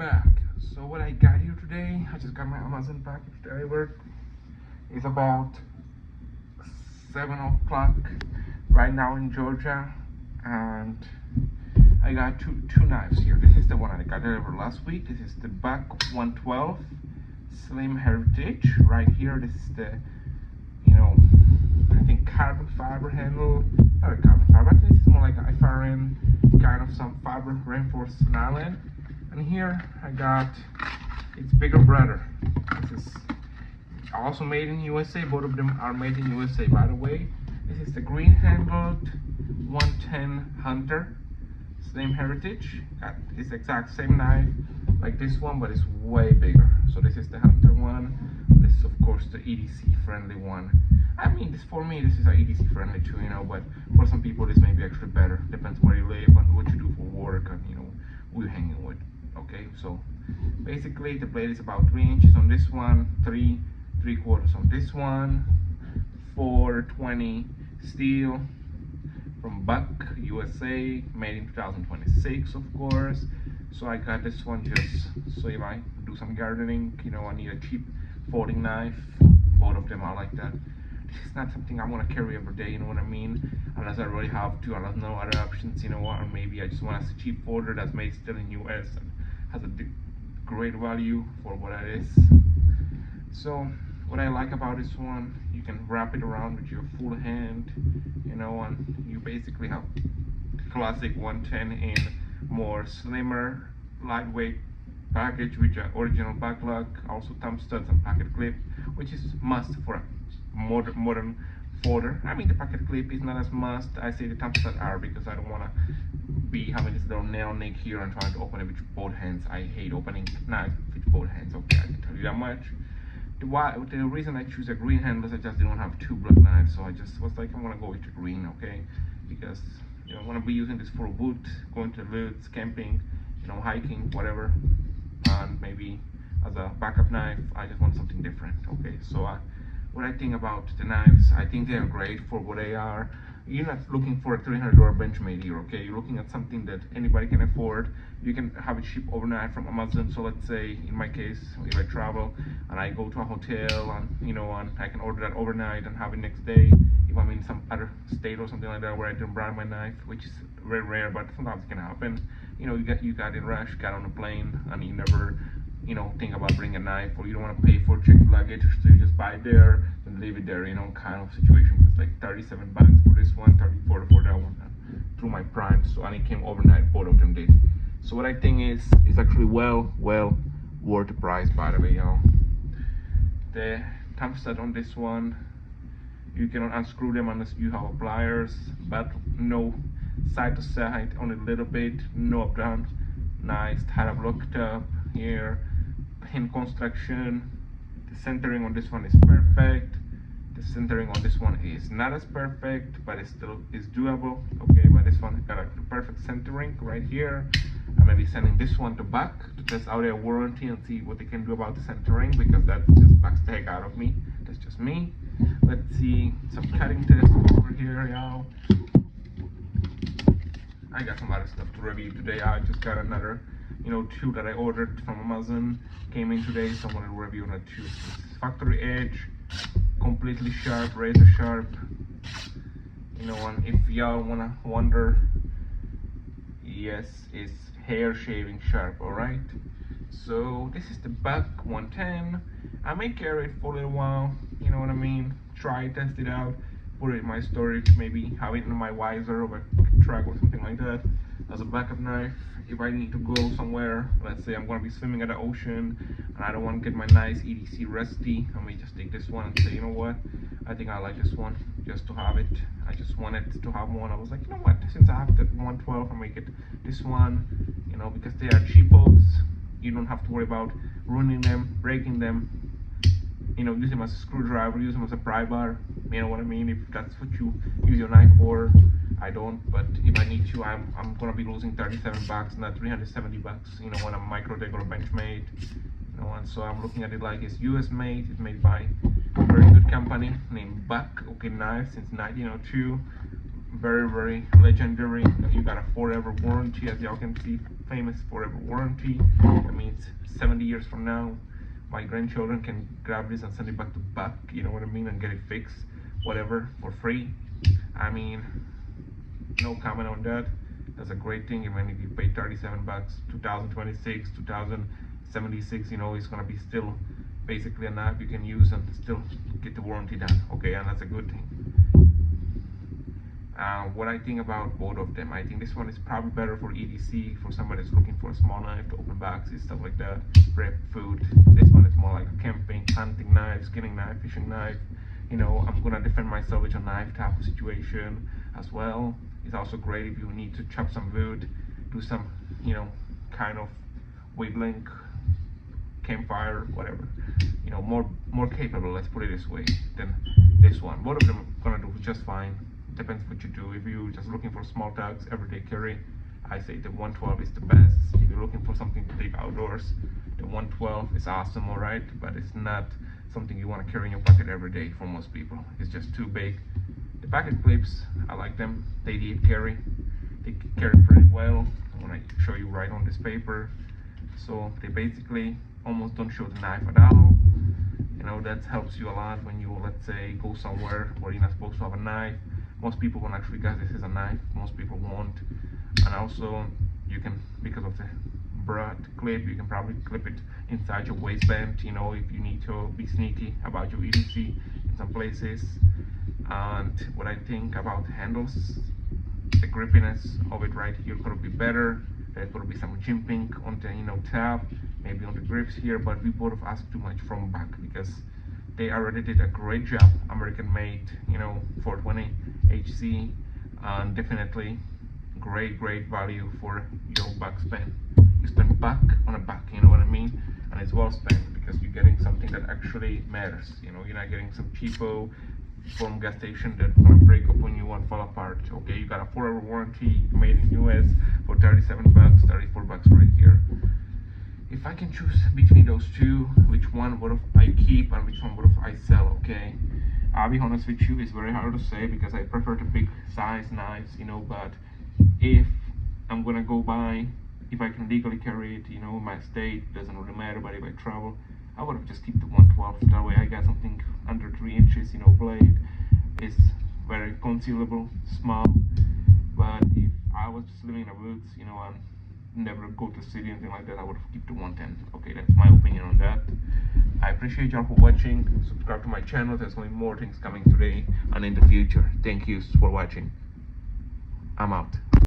back. So what I got here today, I just got my Amazon package delivered. It's about 7 o'clock right now in Georgia, and I got two knives here. This is the one I got delivered last week. This is the Buck 112 Slim Heritage. Right here, this is the, I think carbon fiber handle. Not a carbon fiber, I think this is more like a FRN kind of some fiber reinforced nylon. And here I got its bigger brother. This is also made in USA. Both of them are made in USA, by the way. This is the green handled 110 Hunter Slim Heritage. Got this exact same knife like this one, but it's way bigger. So this is the Hunter one. This is of course the EDC friendly one. I mean, for me this is a EDC friendly too, but for some people this may be actually better. Depends where you live and what you do for work and who you're hanging with. Okay, so basically the blade is about 3 inches on this one, 3/4 on this one, 420 steel from Buck USA, made in 2026 of course. So I got this one just so if I do some gardening, I need a cheap folding knife. Both of them are like that. This is not something I want to carry every day, you know what I mean? Unless I really have to, unless no other options, or maybe I just want a cheap folder that's made still in US and has a great value for what it is. So what I like about this one, you can wrap it around with your full hand, and you basically have classic 110 in more slimmer, lightweight package with your original backlock, also thumb studs and pocket clip, which is must for a modern folder. I mean, the pocket clip is not as must. I say the thumb studs are because I don't want to be having this little nail nick here and trying to open it with both hands. I hate opening knives with both hands. Okay, I can tell you that much. The reason I choose a green handle is I just didn't have two black knives, so I just was like, I want to go with the green, okay? Because I want to be using this for wood, going to the woods, camping, hiking, whatever, and maybe as a backup knife, I just want something different. Okay, so what I think about the knives, I think they are great for what they are. You're not looking for a $300 Benchmade here, okay? You're looking at something that anybody can afford. You can have it shipped overnight from Amazon. So let's say, in my case, if I travel and I go to a hotel and and I can order that overnight and have it next day. If I'm in some other state or something like that where I didn't bring my knife, which is very rare, but sometimes it can happen. You got in rush, got on a plane, and you never think about bringing a knife, or you don't want to pay for checked luggage, so you just buy it there and leave it there, kind of situation. It's like 37 bucks for this one, 34 for that one, through my Prime. So, and it came overnight, both of them did. So what I think is actually well worth the price, by the way, y'all. The thumb stud on this one, you cannot unscrew them unless you have pliers, but no side to side, only a little bit, no up down. Nice, tight up looked up here. Pin construction. The centering on this one is perfect. The centering on this one is not as perfect, but it still is doable. Okay, but this one got a perfect centering right here. I'm gonna be sending this one to Buck to test out their warranty and see what they can do about the centering, because that just bucks the heck out of me. That's just me. Let's see some cutting tests over here, y'all. I got some other stuff to review today. I just got another tool that I ordered from Amazon, came in today, so I want to review that too. It's factory edge, completely sharp, razor sharp. And if y'all wanna wonder, yes, it's hair shaving sharp. All right, so this is the Buck 110. I may carry it for a little while, you know what I mean, try it, test it out, put it in my storage, maybe have it in my visor or a truck or something like that as a backup knife. If I need to go somewhere, let's say I'm going to be swimming at the ocean and I don't want to get my nice EDC rusty, I may just take this one and say, what, I think I like this one just to have it. I just wanted to have one. I was like, what, since I have the 112, I may get this one, because they are cheapos. You don't have to worry about ruining them, breaking them, use them as a screwdriver, use them as a pry bar, you know what I mean, if that's what you use your knife for. I don't, but if I need to, I'm gonna be losing 37 bucks, not 370 bucks, when I'm Microtech or Benchmade, and so I'm looking at it like it's US made. It's made by a very good company named Buck, okay, knives since 1902, very legendary. You got a forever warranty, as y'all can see famous forever warranty. That means 70 years from now, my grandchildren can grab this and send it back to Buck, you know what I mean, and get it fixed, whatever, for free. I mean, no comment on that. That's a great thing. Even if you pay 37 bucks, 2026, 2076, you know, it's gonna be still basically a knife you can use and still get the warranty done. Okay, and that's a good thing. What I think about both of them, I think this one is probably better for EDC, for somebody that's looking for a small knife to open boxes, stuff like that, prep food. This one is more like a camping, hunting knife, skinning knife, fishing knife. You know, I'm gonna defend myself with a knife type of situation as well. It's also great if you need to chop some wood, do some, you know, kind of wavelength, campfire, whatever. You know, more capable, let's put it this way, than this one. Both of them are gonna do just fine. Depends what you do. If you're just looking for small tugs, everyday carry, I say the 112 is the best. If you're looking for something to take outdoors, the 112 is awesome, alright, but it's not something you want to carry in your pocket every day for most people. It's just too big. The pocket clips, I like them. They did carry. They carry pretty well. I want to show you right on this paper. So they basically almost don't show the knife at all. You know, that helps you a lot when you, let's say, go somewhere where you're not supposed to have a knife. Most people won't actually guess this is a knife. Most people won't. And also, you can, because of the broad clip, you can probably clip it inside your waistband, you know, if you need to be sneaky about your EDC in some places. And what I think about handles, the grippiness of it right here could be better. There could be some jimping on the, you know, tab, maybe on the grips here, but we both have asked too much from Buck because they already did a great job, American made, you know, 420 HC, and definitely great value for your buck spend. You spend buck on a buck, you know what I mean? And it's well spent because you're getting something that actually matters. You know, you're not getting some cheapo from gas station that gonna break up on you and fall apart. Okay, you got a forever warranty made in US for 37 bucks, 34 bucks right here. If I can choose between those two, which one would I keep and which one would I sell, okay? I'll be honest with you, it's very hard to say because I prefer the big size knives, you know, but if I'm gonna go buy, if I can legally carry it, you know, in my state, doesn't really matter, but if I travel, I would have just keep the 112, that way I got something under 3 inches, you know, blade. It's very concealable, small, but if I was just living in the woods, you know, and never go to the city, anything like that, I would keep the 110. Okay, that's my opinion on that. I appreciate y'all for watching. Subscribe to my channel. There's going to be more things coming today and in the future. Thank you for watching. I'm out.